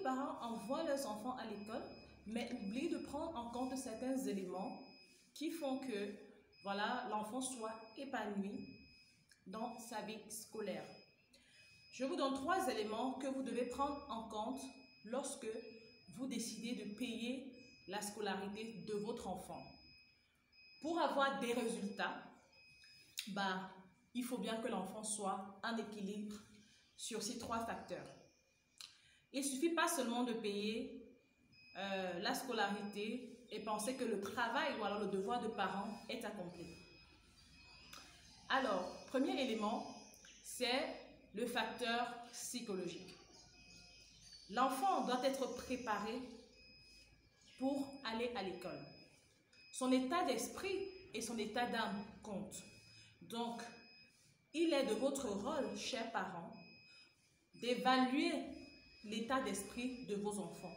parents envoient leurs enfants à l'école, mais oublient de prendre en compte certains éléments qui font que voilà, l'enfant soit épanoui dans sa vie scolaire. Je vous donne 3 éléments que vous devez prendre en compte lorsque vous décidez de payer la scolarité de votre enfant. Pour avoir des résultats, il faut bien que l'enfant soit en équilibre sur ces 3 facteurs. Il ne suffit pas seulement de payer la scolarité et penser que le travail ou alors le devoir de parent est accompli. Alors, premier élément, c'est le facteur psychologique. L'enfant doit être préparé pour aller à l'école. Son état d'esprit et son état d'âme comptent. Donc, il est de votre rôle, chers parents, d'évaluer l'état d'esprit de vos enfants,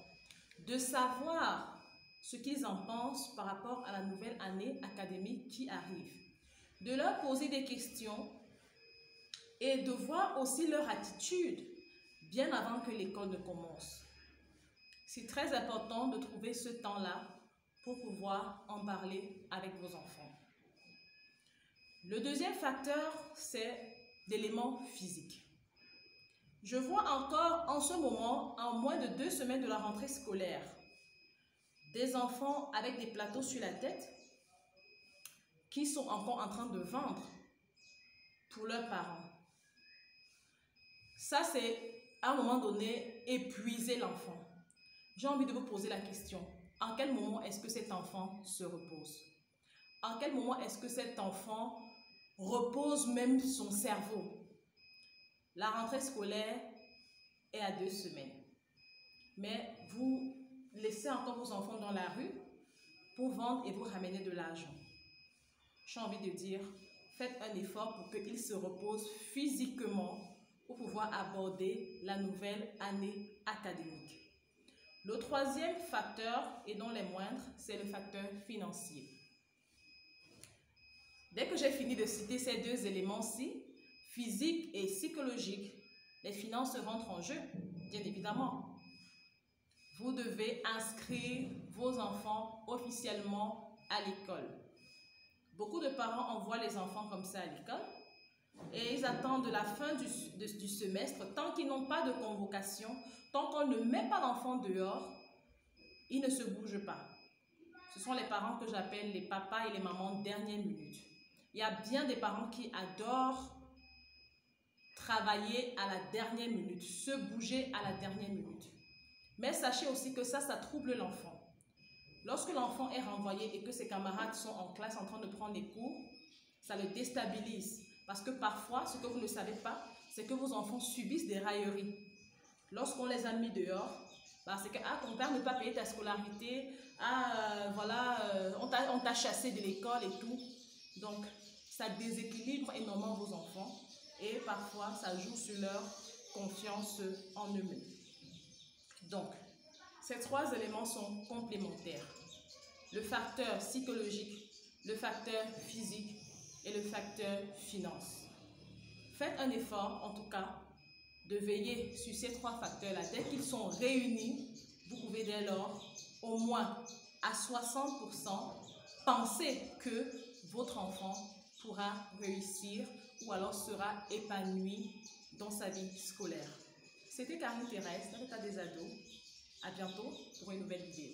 de savoir ce qu'ils en pensent par rapport à la nouvelle année académique qui arrive, de leur poser des questions et de voir aussi leur attitude bien avant que l'école ne commence. C'est très important de trouver ce temps-là pour pouvoir en parler avec vos enfants. Le deuxième facteur, c'est l'élément physique. Je vois encore en ce moment, en moins de 2 semaines de la rentrée scolaire, des enfants avec des plateaux sur la tête qui sont encore en train de vendre pour leurs parents. Ça, c'est à un moment donné épuiser l'enfant. J'ai envie de vous poser la question, en quel moment est-ce que cet enfant se repose? En quel moment est-ce que cet enfant repose même son cerveau? La rentrée scolaire est à 2 semaines. Mais vous laissez encore vos enfants dans la rue pour vendre et vous ramener de l'argent. J'ai envie de dire, faites un effort pour qu'ils se reposent physiquement pour pouvoir aborder la nouvelle année académique. Le troisième facteur, et non les moindres, c'est le facteur financier. Dès que j'ai fini de citer ces 2 éléments-ci, physique et psychologique, les finances rentrent en jeu, bien évidemment. Vous devez inscrire vos enfants officiellement à l'école. Beaucoup de parents envoient les enfants comme ça à l'école et ils attendent la fin du semestre. Tant qu'ils n'ont pas de convocation, tant qu'on ne met pas l'enfant dehors, ils ne se bougent pas. Ce sont les parents que j'appelle les papas et les mamans dernière minute. Il y a bien des parents qui adorent travailler à la dernière minute, se bouger à la dernière minute. Mais sachez aussi que ça trouble l'enfant. Lorsque l'enfant est renvoyé et que ses camarades sont en classe en train de prendre les cours, ça le déstabilise. Parce que parfois, ce que vous ne savez pas, c'est que vos enfants subissent des railleries. Lorsqu'on les a mis dehors, c'est que ton père ne peut pas payer ta scolarité, on t'a chassé de l'école et tout. Donc, ça déséquilibre énormément vos enfants et parfois, ça joue sur leur confiance en eux-mêmes. Donc, ces 3 éléments sont complémentaires. Le facteur psychologique, le facteur physique et le facteur finance. Faites un effort, en tout cas, de veiller sur ces 3 facteurs-là. Dès qu'ils sont réunis, vous pouvez dès lors, au moins à 60%, penser que votre enfant pourra réussir ou alors sera épanoui dans sa vie scolaire. C'était Karine Thérèse, dans l'état des ados. À bientôt pour une nouvelle vidéo.